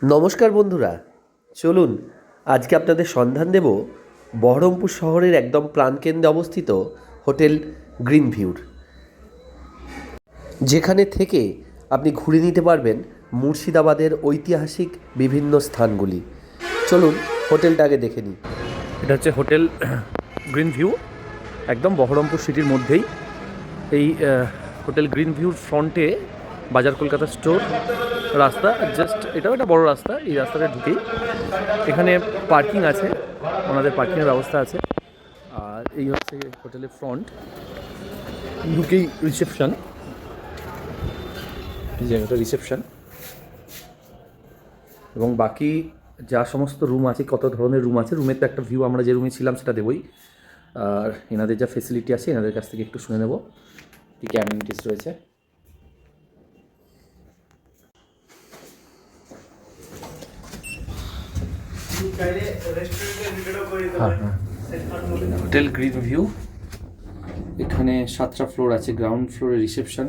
নমস্কার বন্ধুরা, চলুন আজকে আপনাদের সন্ধান দেব বহরমপুর শহরের একদম প্রাণকেন্দ্রে অবস্থিত হোটেল গ্রিন ভিউর, যেখানে থেকে আপনি ঘুরে নিতে পারবেন মুর্শিদাবাদের ঐতিহাসিক বিভিন্ন স্থানগুলি। চলুন হোটেলটা আগে দেখে নিই। এটা হচ্ছে হোটেল গ্রিন ভিউ, একদম বহরমপুর সিটির মধ্যেই। এই হোটেল গ্রিন ভিউর ফ্রন্টে বাজার কলকাতা স্টোর রাস্তা, জাস্ট এটাও একটা বড় রাস্তা। এই রাস্তাটা ঢুকেই এখানে পার্কিং আছে, ওনাদের পার্কিংয়ের ব্যবস্থা আছে। আর এই হচ্ছে হোটেলের ফ্রন্ট, ঢুকেই রিসেপশন। এই জায়গাটা রিসেপশন, এবং বাকি যা সমস্ত রুম আছে, কত ধরনের রুম আছে, রুমের তো একটা ভিউ আমরা যে রুমে ছিলাম সেটা দেবই। আর এনাদের যা ফেসিলিটি আছে এনাদের কাছ থেকে একটু শুনে নেব কী কী অ্যামিনিটিস রয়েছে। হোটেল গ্রিন ভিউ, এখানে 7টা ফ্লোর আছে। গ্রাউন্ড ফ্লোরে রিসেপশন,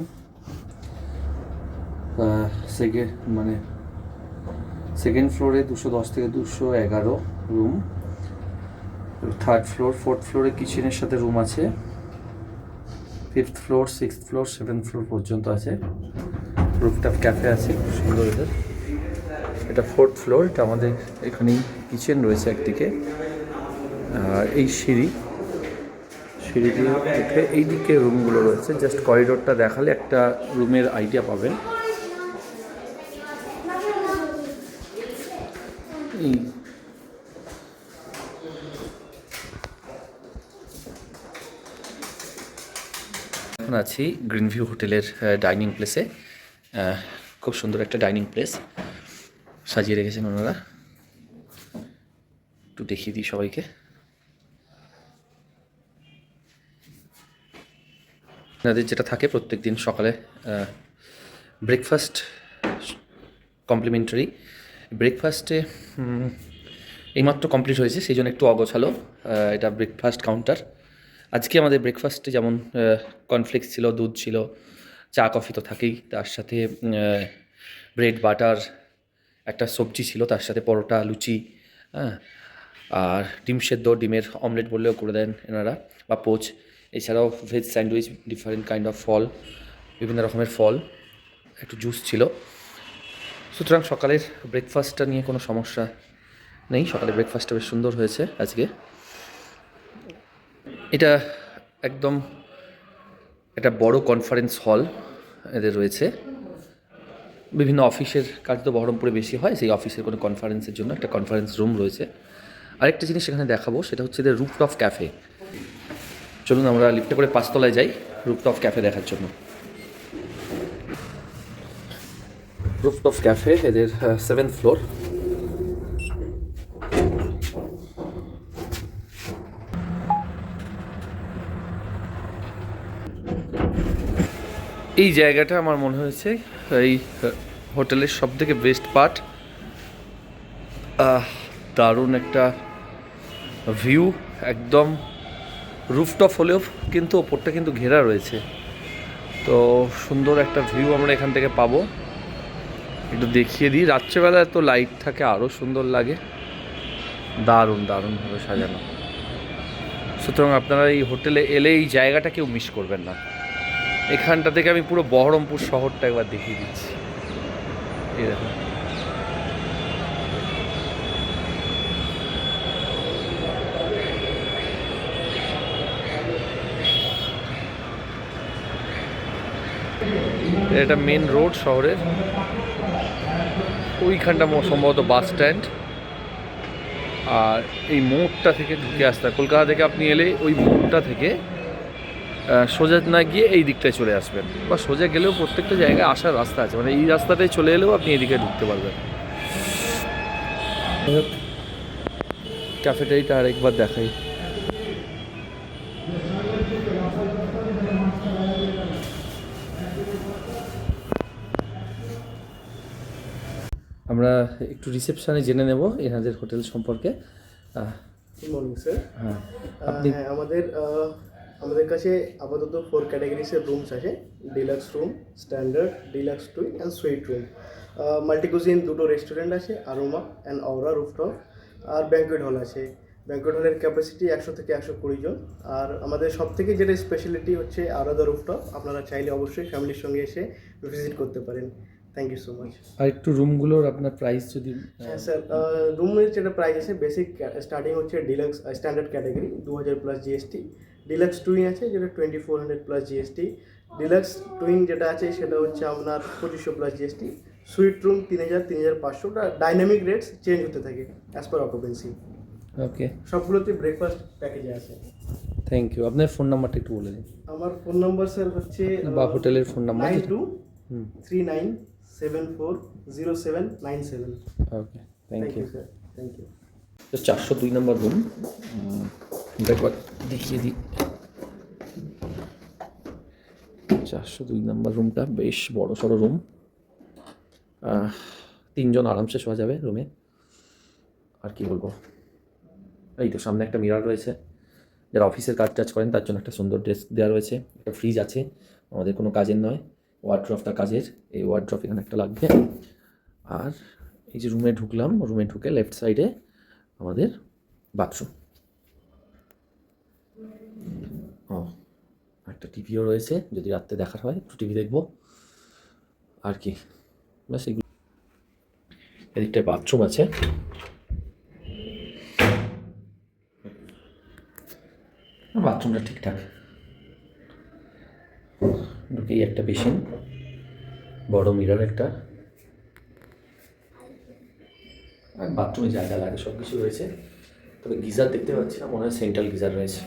সেকেন্ড ফ্লোরে 210 থেকে 211 রুম। থার্ড ফ্লোর, ফোর্থ ফ্লোরে কিচেনের সাথে রুম আছে। Fifth floor, sixth floor, seventh floor পর্যন্ত আছে। রুফটপ ক্যাফে আছে, খুব সুন্দর এদের। এটা ফোর্থ ফ্লোর, এটা আমাদের এখানেই কিচেন রয়েছে একদিকে। আর এই সিঁড়ি দিয়ে উঠে এই দিকে রুমগুলো রয়েছে। জাস্ট করিডোরটা দেখালে একটা রুমের আইডিয়া পাবেন। এই এখন আছি গ্রিন ভিউ হোটেলের ডাইনিং প্লেসে। খুব সুন্দর একটা ডাইনিং প্লেস সাজিয়ে রেখেছেন ওনারা। একটু দেখিয়ে দিই সবাইকে। এনাদের যেটা থাকে প্রত্যেক দিন সকালে ব্রেকফাস্ট কমপ্লিমেন্টারি। ব্রেকফাস্টে এইমাত্র কমপ্লিট হয়েছে, সেই জন্য একটু অগোছালো। এটা ব্রেকফাস্ট কাউন্টার। আজকে আমাদের ব্রেকফাস্টে যেমন কর্নফ্লেক্স ছিল, দুধ ছিল, চা কফি তো থাকেই, তার সাথে ব্রেড বাটার, একটা সবজি ছিল, তার সাথে পরোটা, লুচি, হ্যাঁ, আর ডিম সেদ্ধ, ডিমের অমলেট বললেও করে দেন এনারা, বা পোচ। এছাড়াও veg sandwich, different kind of ফল, বিভিন্ন রকমের ফল, একটু জুস ছিল। সুতরাং সকালের ব্রেকফাস্টটা নিয়ে কোনো সমস্যা নেই। সকালের ব্রেকফাস্টটা বেশ সুন্দর হয়েছে আজকে। এটা একদম একটা বড় কনফারেন্স হল এদের রয়েছে। বিভিন্ন অফিসের কাজ তো বহরমপুরে বেশি হয়, সেই অফিসের কোনো কনফারেন্সের জন্য একটা কনফারেন্স রুম রয়েছে। আরেকটা জিনিস সেখানে দেখাবো, সেটা হচ্ছে এদের রুফটপ ক্যাফে। চলুন আমরা লিফটে করে 5 তলায় যাই রুফটপ ক্যাফে দেখার জন্য। রুফটপ ক্যাফে এদের 7th ফ্লোর। এই জায়গাটা আমার মনে হয়েছে এই হোটেলের সবথেকে বেস্ট পার্ট। দারুণ একটা ভিউ, একদম রুফটপ হলেও কিন্তু ওপরটা কিন্তু ঘেরা রয়েছে। তো সুন্দর একটা ভিউ আমরা এখান থেকে পাবো। একটু দেখিয়ে দিই, রাত্রেবেলা এত লাইট থাকে আরও সুন্দর লাগে। দারুণভাবে সাজানো। সুতরাং আপনারা এই হোটেলে এলে এই জায়গাটা কেউ মিস করবেন না। এখানটা থেকে আমি পুরো বহরমপুর শহরটা একবার দেখিয়ে দিচ্ছি। এই দেখুন, এটা মেন রোড শহরের। ওইখানটা সম্ভবত বাস স্ট্যান্ড। আর এই মোড়টা থেকে ঢুকে আসতে হয়। কলকাতা থেকে আপনি এলে ওই মোড়টা থেকে সোজা না গিয়ে এই দিকটায় চলে আসবেন, বা সোজা গেলেও প্রত্যেকটা জায়গায় আসার রাস্তা আছে, মানে এই রাস্তাটায় চলে এলেও আপনি এদিকে ঢুকতে পারবেন। ক্যাফেটারিটা আরেকবার দেখাই। আমরা একটু রিসেপশনে জেনে নেব এনাদের হোটেল সম্পর্কে। Good morning sir. হ্যাঁ, হ্যাঁ, আমাদের কাছে আপাতত 4 ক্যাটাগরিজের রুমস আছে: deluxe room, standard, deluxe twin and suite room. Multi cuisine দুটো রেস্টুরেন্ট আছে, আরোমা অ্যান্ড অওরা রুফটপ, আর ব্যাঙ্কোয়েট হল আছে। ব্যাঙ্কোয়েট হলের ক্যাপাসিটি 100 থেকে 120 জন। আর আমাদের সব থেকে যেটা স্পেশালিটি হচ্ছে আলাদা রুফটপ, আপনারা চাইলে অবশ্যই ফ্যামিলির সঙ্গে এসে ভিজিট করতে পারেন। Thank you so much. আর একটু রুমগুলোর আপনার প্রাইস যদি হ্যাঁ স্যার, রুমের যেটা প্রাইস আছে বেসিক স্টার্টিং হচ্ছে deluxe standard category 2000 plus GST. Deluxe twin আছে যেটা 2400 প্লাস জিএসটি। ডিলাক্স টুইন যেটা আছে সেটা হচ্ছে আপনার 2500 প্লাস জিএসটি। সুইট রুম 3000, 3500, ওটা ডাইনামিক রেটস চেঞ্জ হতে থাকে অ্যাজ পার অকুপেন্সি। ওকে, সবগুলোতে ব্রেকফাস্ট প্যাকেজে আছে। Thank you. আপনার ফোন নাম্বারটা একটু বলে দিন, আমার ফোন নাম্বার স্যার হচ্ছে বা হোটেলের phone number. 9239740797। Okay, thank you. Sir, thank you. 402 number room, একবার দেখিয়ে দিই। 402 নম্বর রুমটা বেশ বড় সড়ো রুম, 3 জন আরামসে শোয়া যাবে রুমে। আর কি বলবো, এই তো সামনে একটা মিরর রয়েছে, যারা অফিসের কাজ টাজ করেন তার জন্য একটা সুন্দর ডেস্ক দেওয়া রয়েছে। একটা ফ্রিজ আছে, আমাদের কোনো কাজের নয়, ওয়ার্ড্রপটা কাজের। এই ওয়ার্ড্রপ এখানে একটা লাগবে। আর এই যে রুমে ঢুকলাম, রুমে ঢুকে লেফট সাইডে আমাদের বাথরুম। ও, একটা টিভিও রয়েছে, যদি রাত্রে দেখার হয় একটু টিভি দেখবো। আর কি ব্যাস এগুলো। এদিকটায় বাথরুম আছে, বাথরুমটা ঠিকঠাক। ঢুকেই একটা বেসিন, বড় মিরর একটা, আর বাথরুমে যা যা লাগে সব কিছু রয়েছে। তবে গিজার দেখতে পাচ্ছি না, মনে হয় সেন্ট্রাল গিজার রয়েছে।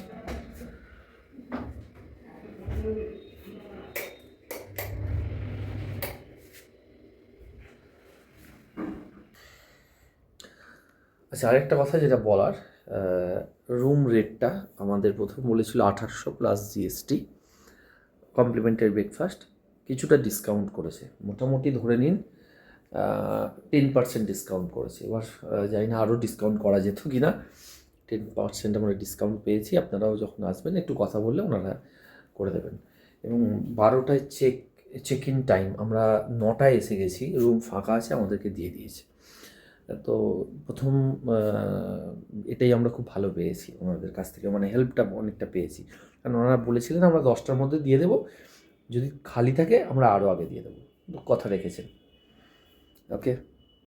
আচ্ছা, আরেকটা কথা যেটা বলার, রুম রেটটা আমাদের প্রথম বলেছিল 1800 প্লাস জিএসটি, কমপ্লিমেন্টারি ব্রেকফাস্ট। কিছুটা ডিসকাউন্ট করেছে, মোটামুটি ধরে নিন 10% ডিসকাউন্ট করেছে। এবার জানি না আরও ডিসকাউন্ট করা যেত কি না। 10% আমরা ডিসকাউন্ট পেয়েছি। আপনারাও যখন আসবেন একটু কথা বললে ওনারা করে দেবেন। এবং 12টায় চেক ইন টাইম, আমরা 9টায় এসে গেছি, রুম ফাঁকা আছে, আমাদেরকে দিয়ে দিয়েছে। তো প্রথম এটাই আমরা খুব ভালো পেয়েছি ওনাদের কাছ থেকে, মানে হেল্পটা অনেকটা পেয়েছি। কারণ ওনারা বলেছিলেন আমরা 10টার মধ্যে দিয়ে দেবো, যদি খালি থাকে আমরা আরও আগে দিয়ে দেবো, কথা রেখেছেন। ওকে।